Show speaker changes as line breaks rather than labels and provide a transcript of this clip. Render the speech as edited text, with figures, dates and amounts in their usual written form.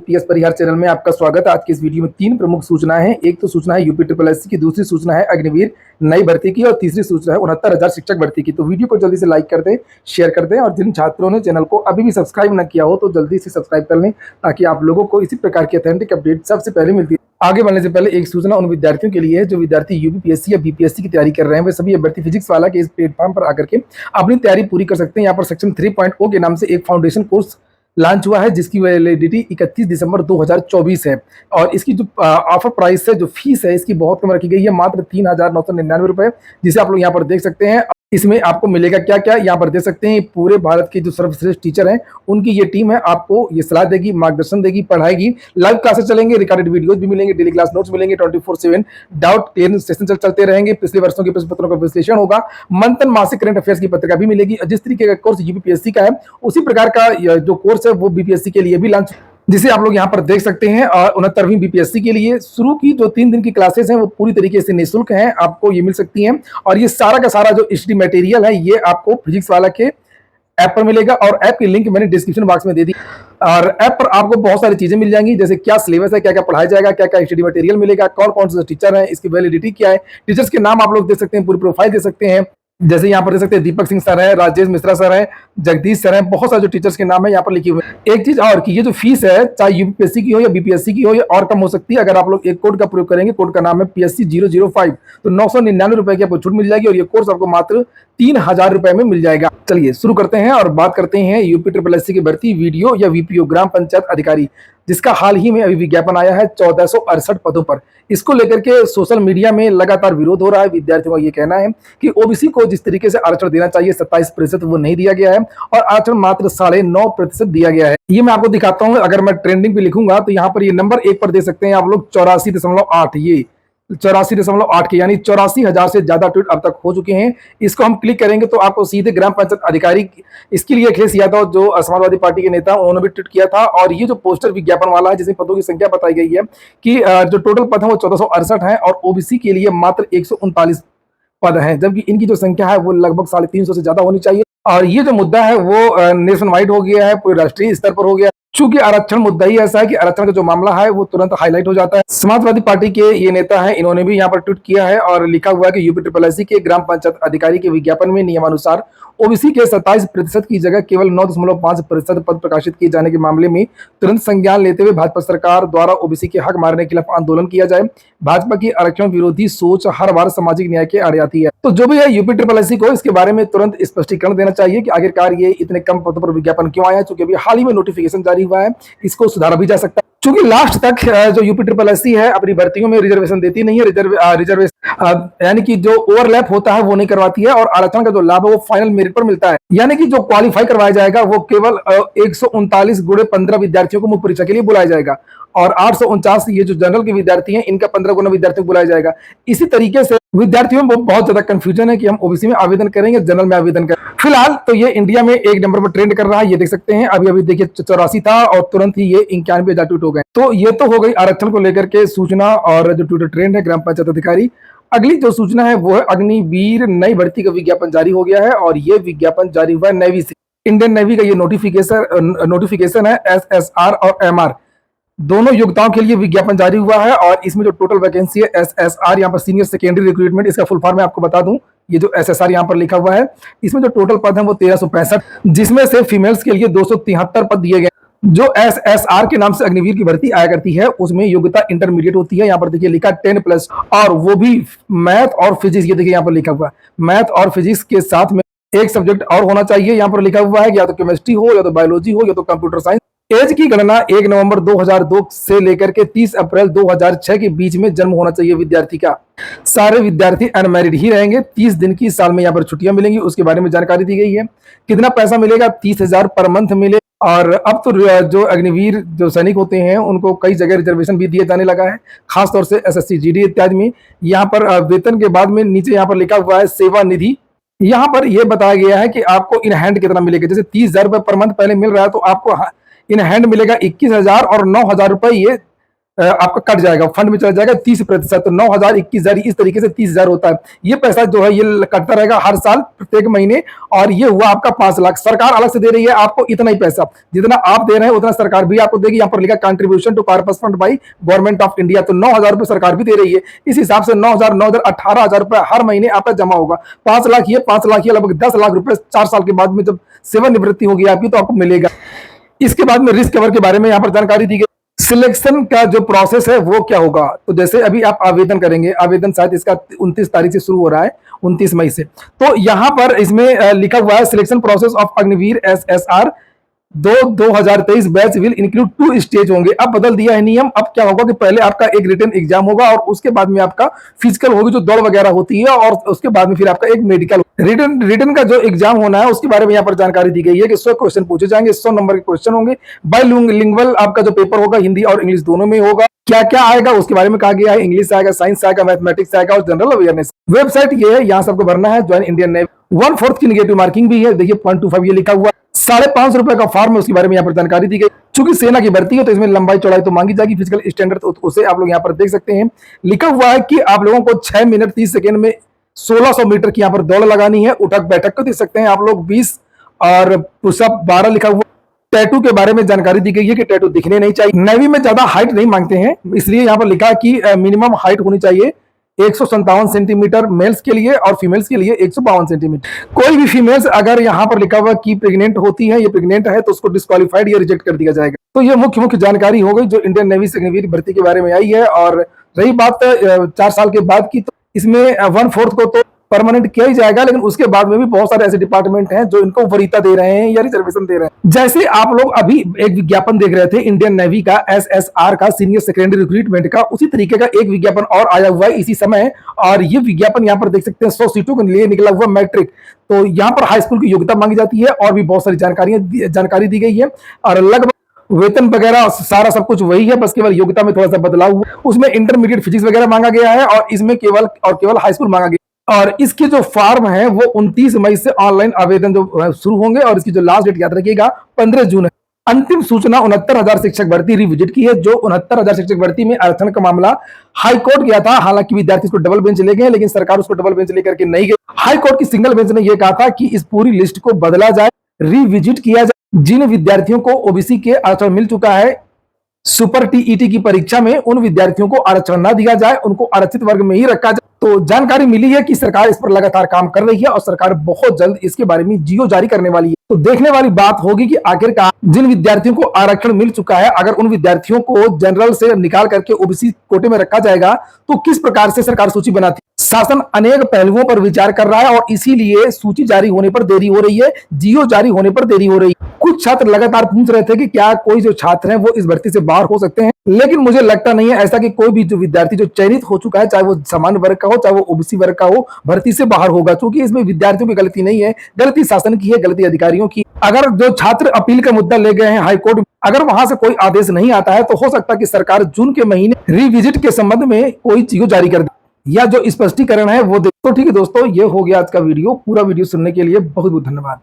PS परिहार channel में आपका स्वागत है। आज की इस वीडियो में तीन प्रमुख सूचनाएं हैं। एक तो सूचना है यूपी ट्रिपल एससी की, दूसरी सूचना है अग्निवीर नई भर्ती की और तीसरी सूचना है 69,000 शिक्षक भर्ती की। तो वीडियो को जल्दी से लाइक कर दें, शेयर कर दें और जिन छात्रों ने चैनल को अभी भी सब्सक्राइब न किया हो तो जल्दी से सब्सक्राइब कर लें ताकि आप लोगों को इसी प्रकार की ऑथेंटिक अपडेट सबसे पहले मिलती है। आगे बढ़ने से पहले एक सूचना उन विद्यार्थियों के लिए है जो विद्यार्थी यूपीपीएससी या बीपीएससी की तैयारी कर रहे हैं। वे सभी अभ्यर्थी फिजिक्स वाला के इस प्लेटफॉर्म पर आकर के अपनी तैयारी पूरी कर सकते हैं। यहाँ पर सेक्शन 3.0 के नाम से एक फाउंडेशन कोर्स लॉन्च हुआ है जिसकी वैलिडिटी 31 दिसंबर 2024 है और इसकी जो ऑफर प्राइस है, जो फीस है, इसकी बहुत कम रखी गई है, मात्र 3,999 रुपए, जिसे आप लोग यहाँ पर देख सकते हैं। इसमें आपको मिलेगा क्या क्या, यहाँ पर देख सकते हैं। पूरे भारत के जो सर्वश्रेष्ठ टीचर हैं उनकी ये टीम है, आपको ये सलाह देगी, मार्गदर्शन देगी, पढ़ाएगी, लाइव क्लासेस चलेंगे, रिकॉर्डेड वीडियोस भी मिलेंगे, डेली क्लास नोट्स मिलेंगे, 24/7 डाउट क्लियर सेशन चलते रहेंगे, पिछले वर्षों के प्रश्न पत्रों का विश्लेषण होगा, मंथन मासिक करंट अफेयर्स की पत्रिका भी मिलेगी। जिस तरीके का कोर्स यूपीपीएससी का है उसी प्रकार का जो कोर्स है वो बीपीएससी के लिए भी लॉन्च, जिसे आप लोग यहाँ पर देख सकते हैं। और 69वीं बीपीएससी के लिए शुरू की जो 3 दिन की क्लासेस हैं वो पूरी तरीके से निःशुल्क हैं, आपको ये मिल सकती हैं। और ये सारा का सारा जो स्टडी मटेरियल है ये आपको फिजिक्स वाला के ऐप पर मिलेगा और ऐप की लिंक मैंने डिस्क्रिप्शन बॉक्स में दे दी। और ऐप पर आपको बहुत सारी चीजें मिल जाएंगी, जैसे क्या सिलेबस है, क्या क्या पढ़ाया जाएगा, क्या क्या स्टडी मटेरियल मिलेगा, कौन कौन से टीचर है, इसकी वैलिडिटी क्या है, टीचर्स के नाम आप लोग देख सकते हैं, पूरी प्रोफाइल देख सकते हैं। जैसे यहाँ पर देख सकते हैं दीपक सिंह सर है, राजेश मिश्रा सर है, जगदीश सर है, बहुत सारे जो टीचर्स के नाम है यहाँ पर लिखे हुए हैं। एक चीज और कि ये जो फीस है चाहे यूपीपीएससी की हो या बीपीएससी की हो, ये और कम हो सकती है अगर आप लोग एक कोड का प्रयोग करेंगे। कोड का नाम है PSC 005, तो 999 रुपए की आपको छूट मिल जाएगी और ये कोर्स आपको मात्र 3,000 रुपए में मिल जाएगा। चलिए शुरू करते हैं और बात करते हैं यूपी ट्रिपल एससी की भर्ती वीडियो या वीपीओ ग्राम पंचायत अधिकारी, जिसका हाल ही में अभी विज्ञापन आया है 1468 पदों पर। इसको लेकर के सोशल मीडिया में लगातार विरोध हो रहा है। विद्यार्थियों का ये कहना है कि ओबीसी को जिस तरीके से आरक्षण देना चाहिए 27% वो नहीं दिया गया है और आरक्षण मात्र 9.5% दिया गया है। ये मैं आपको दिखाता हूँ। अगर मैं ट्रेंडिंग पे लिखूंगा तो यहाँ पर ये नंबर 1 पर दे सकते हैं आप लोग 84.8, ये 84.8 के यानी 84,000 से ज्यादा ट्वीट अब तक हो चुके हैं। इसको हम क्लिक करेंगे तो आपको सीधे ग्राम पंचायत अधिकारी, इसके लिए अखिलेश यादव जो समाजवादी पार्टी के नेता उन्होंने भी ट्वीट किया था। और ये जो पोस्टर विज्ञापन वाला है जिसमें पदों की संख्या बताई गई है कि जो टोटल पद है वो 1468 है और ओबीसी के लिए मात्र 139 पद हैं, जबकि इनकी जो संख्या है वो लगभग 350 से ज्यादा होनी चाहिए। और ये जो मुद्दा है वो नेशन वाइड हो गया है, पूरे राष्ट्रीय स्तर पर हो गया। चूंकि आरक्षण मुद्दा ही ऐसा है कि आरक्षण का जो मामला है वो तुरंत हाईलाइट हो जाता है। समाजवादी पार्टी के ये नेता हैं, इन्होंने भी यहाँ पर ट्वीट किया है और लिखा हुआ है कि यूपी ट्रिपल एससी के ग्राम पंचायत अधिकारी के विज्ञापन में नियमानुसार ओबीसी के 27% की जगह केवल 9.5% पद प्रकाशित किए जाने के मामले में तुरंत संज्ञान लेते हुए भाजपा सरकार द्वारा ओबीसी के हक मारने के खिलाफ आंदोलन किया जाए। भाजपा की आरक्षण विरोधी सोच हर बार सामाजिक न्याय के आड़े आती है। तो जो भी है यूपी ट्रिपल एससी को इसके बारे में तुरंत स्पष्टीकरण देना चाहिए कि आखिरकार ये इतने कम पदों पर विज्ञापन क्यों आया। चूंकि अभी हाल ही में नोटिफिकेशन जारी हुआ है, इसको सुधारा भी जा सकता है। चूंकि लास्ट तक जो यूपी ट्रिपल एससी है अपनी भर्तियों में रिजर्वेशन देती नहीं है, रिजर्वेशन यानी कि जो ओवरलैप होता है वो नहीं करवाती है और आरक्षण का जो लाभ है वो फाइनल मेरिट पर मिलता है। यानी कि जो क्वालिफाई करवाया जाएगा वो केवल 139 गुणे 15 विद्यार्थियों को मुख्य परीक्षा के लिए बुलाया जाएगा और 849 ये जो जनरल के विद्यार्थी हैं इनका 15 गुना विद्यार्थियों को बुलाया जाएगा। इसी तरीके से विद्यार्थियों में बहुत ज्यादा कंफ्यूजन है कि हम ओबीसी में आवेदन करेंगे, जनरल में आवेदन करें। फिलहाल तो ये इंडिया में 1 नंबर पर ट्रेंड कर रहा है, ये देख सकते हैं। अभी देखिए 84 था और तुरंत ही ये 91,000 ट्वीट हो गए। तो ये तो हो गई आरक्षण को लेकर के सूचना और जो ट्विटर ट्रेंड है ग्राम पंचायत अधिकारी। अगली जो सूचना है वो है अग्निवीर नई भर्ती का विज्ञापन जारी हो गया है और ये विज्ञापन जारी हुआ है नेवी से। इंडियन नेवी का ये नोटिफिकेशन है। SSR और MR दोनों योग्यताओं के लिए विज्ञापन जारी हुआ है और इसमें जो टोटल वैकेंसी है SSR, यहाँ पर सीनियर सेकेंडरी रिक्रूटमेंट, इसका फुल फॉर्म मैं आपको बता दूं। ये जो SSR यहाँ पर लिखा हुआ है इसमें जो टोटल पद है वो 1365, जिसमें से फीमेल्स के लिए 273 पद दिए गए। जो SSR के नाम से अग्निवीर की भर्ती आया करती है उसमें योग्यता इंटरमीडिएट होती है। यहाँ पर देखिए लिखा 10+ और वो भी मैथ और फिजिक्स। ये देखिए यहाँ पर लिखा हुआ है मैथ और फिजिक्स के साथ में एक सब्जेक्ट और होना चाहिए। यहाँ पर लिखा हुआ है या तो केमिस्ट्री हो या तो बायोलॉजी हो या तो कंप्यूटर साइंस। एज की गणना 1 नवंबर 2002 से लेकर के 30 अप्रैल 2006 के बीच में जन्म होना चाहिए विद्यार्थी का। सारे विद्यार्थी अनमैरिड ही रहेंगे। 30 दिन की साल में यहाँ पर छुट्टियां मिलेंगी, उसके बारे में जानकारी दी गई है। कितना पैसा मिलेगा? 30,000 पर मंथ मिले। और अब तो जो अग्निवीर जो सैनिक होते हैं उनको कई जगह रिजर्वेशन भी दिए जाने लगा है, खासतौर से SSC GD इत्यादि में। यहाँ पर वेतन के बाद में नीचे यहाँ पर लिखा हुआ है सेवा निधि। यहाँ पर यह बताया गया है कि आपको इन हैंड कितना मिलेगा। जैसे 30,000 रुपए पर मंथ पहले मिल रहा है तो आपको इन हैंड मिलेगा 21,000 और 9,000 रुपए ये आपका कट जाएगा, फंड में चला जाएगा 30%। तो 9,000, 21,000 इस तरीके से 30,000 होता है। ये पैसा जो है ये कटता रहेगा हर साल प्रत्येक महीने, और ये हुआ आपका 5 लाख। सरकार अलग से दे रही है आपको इतना ही पैसा, जितना आप दे रहे हैं उतना सरकार भी आपको देगी। यहाँ पर लिखा contribution to purpose fund by government of India, तो 9,000 रुपए सरकार भी दे रही है। इस हिसाब से 9,000 9,000 18,000 रुपए हर महीने आपका जमा होगा। 5 लाख ये, 5 लाख ये, लगभग 10 लाख रुपए 4 साल के बाद में जब सेवानिवृत्ति होगी आपकी तो आपको मिलेगा। इसके बाद में रिस्क कवर के बारे में यहाँ पर जानकारी दी गई। सिलेक्शन का जो प्रोसेस है वो क्या होगा, तो जैसे अभी आप आवेदन करेंगे, आवेदन शायद इसका 29 तारीख से शुरू हो रहा है, 29 मई से। तो यहाँ पर इसमें लिखा हुआ है selection process of Agniveer SSR 2023 batch will include 2 stage होंगे। अब बदल दिया है नियम। अब क्या होगा कि पहले आपका एक रिटन एग्जाम होगा और उसके बाद में आपका फिजिकल होगी जो दौड़ वगैरह होती है, और उसके बाद में फिर आपका एक मेडिकल। रिटन का जो एग्जाम होना है उसके बारे में यहाँ पर जानकारी दी गई है कि 100 क्वेश्चन पूछे जाएंगे, 100 नंबर के क्वेश्चन होंगे। बाइलिंगुअल आपका जो पेपर होगा हिंदी और इंग्लिश दोनों में होगा। क्या क्या आएगा उसके बारे में कहा गया है, इंग्लिश आएगा, साइंस आएगा, मैथमेटिक्स आएगा और जनरल अवेयरनेस। वेबसाइट ये है, यहाँ सबको भरना है। ज्वाइन इंडियन नेवी 1/4 की निगेटिव मार्किंग भी है, देखिए 0.25 ये लिखा हुआ। 550 रुपए का फॉर्म है, उसके बारे में यहाँ पर जानकारी दी गई। चूंकि सेना की भर्ती है तो इसमें लंबाई चौड़ाई तो मांगी जाएगी, फिजिकल स्टैंडर्ड तो उसे आप लोग यहाँ पर देख सकते हैं। लिखा हुआ है कि आप लोगों को 6 मिनट 30 सेकेंड में 1600 मीटर की यहाँ पर दौड़ लगानी है। उठक बैठक को देख सकते हैं आप लोग 20 और पुशअप 12 लिखा हुआ। टैटू के बारे में जानकारी दी गई है कि टैटू दिखने नहीं चाहिए। नेवी में ज्यादा हाइट नहीं मांगते हैं, इसलिए यहाँ पर लिखा कि मिनिमम हाइट होनी चाहिए 157 सेंटीमीटर मेल्स के लिए, और फीमेल्स के लिए 152 सेंटीमीटर। कोई भी फीमेल्स अगर यहाँ पर लिखा हुआ कि प्रेग्नेंट होती है, ये प्रेग्नेंट है तो उसको डिस्क्वालीफाइड या रिजेक्ट कर दिया जाएगा। तो ये मुख्य जानकारी हो गई जो इंडियन नेवी से अग्निवीर भर्ती के बारे में आई है। और रही बात 4 साल के बाद की, तो इसमें 1/4 को तो परमानेंट किया ही जाएगा, लेकिन उसके बाद में भी बहुत सारे ऐसे डिपार्टमेंट हैं जो इनको वरीयता दे रहे हैं या रिजर्वेशन दे रहे हैं। जैसे आप लोग अभी एक विज्ञापन देख रहे थे इंडियन नेवी का SSR का सीनियर सेकेंडरी रिक्रूटमेंट का, उसी तरीके का एक विज्ञापन और आया हुआ है इसी समय। और ये विज्ञापन यहाँ पर देख सकते हैं 100 सीटों के लिए निकला हुआ मैट्रिक। तो यहाँ पर हाई स्कूल की योग्यता मांगी जाती है और भी बहुत सारी जानकारी दी गई है। और लगभग वेतन वगैरह सारा सब कुछ वही है, बस केवल योग्यता में थोड़ा सा बदलाव हुआ। उसमें इंटरमीडिएट फिजिक्स वगैरह मांगा गया है और इसमें केवल हाई स्कूल मांगा गया। और इसके जो फॉर्म है वो 29 मई से ऑनलाइन आवेदन जो शुरू होंगे, और इसकी जो लास्ट डेट याद रखिएगा 15 जून है। अंतिम सूचना 69,000 शिक्षक भर्ती रिविजिट की है। जो 69,000 शिक्षक भर्ती में आरक्षण का मामला हाई कोर्ट गया था, हालांकि विद्यार्थी उसको डबल बेंच ले गए, लेकिन सरकार उसको डबल बेंच लेकर के नहीं गई। हाई कोर्ट की सिंगल बेंच ने यह कहा था कि इस पूरी लिस्ट को बदला जाए, रिविजिट किया जाए। जिन विद्यार्थियों को ओबीसी के आरक्षण मिल चुका है सुपर टीईटी की परीक्षा में, उन विद्यार्थियों को आरक्षण न दिया जाए, उनको आरक्षित वर्ग में ही रखा जाए। तो जानकारी मिली है कि सरकार इस पर लगातार काम कर रही है और सरकार बहुत जल्द इसके बारे में जीओ जारी करने वाली है। तो देखने वाली बात होगी कि आखिरकार जिन विद्यार्थियों को आरक्षण मिल चुका है, अगर उन विद्यार्थियों को जनरल से निकाल करके ओबीसी कोटे में रखा जाएगा तो किस प्रकार से सरकार सूची बनाती है। शासन अनेक पहलुओं पर विचार कर रहा है और इसीलिए सूची जारी होने पर देरी हो रही है, जीओ जारी होने पर देरी हो रही है। कुछ छात्र लगातार पूछ रहे थे कि क्या कोई जो छात्र हैं वो इस भर्ती से बाहर हो सकते हैं, लेकिन मुझे लगता नहीं है ऐसा कि कोई भी जो विद्यार्थी जो चयनित हो चुका है, चाहे वो सामान्य वर्ग का हो चाहे वो ओबीसी वर्ग का हो, भर्ती से बाहर होगा। क्योंकि इसमें विद्यार्थियों की गलती नहीं है, गलती शासन की है, गलती अधिकारियों की। अगर जो छात्र अपील का मुद्दा ले गए हैं हाई कोर्ट, अगर वहां से कोई आदेश नहीं आता है तो हो सकता है कि सरकार जून के महीने रिविजिट के संबंध में कोई चीज जारी कर दे, या जो स्पष्टीकरण है वो दे। तो ठीक है दोस्तों, ये हो गया आज का वीडियो। पूरा वीडियो सुनने के लिए बहुत बहुत धन्यवाद।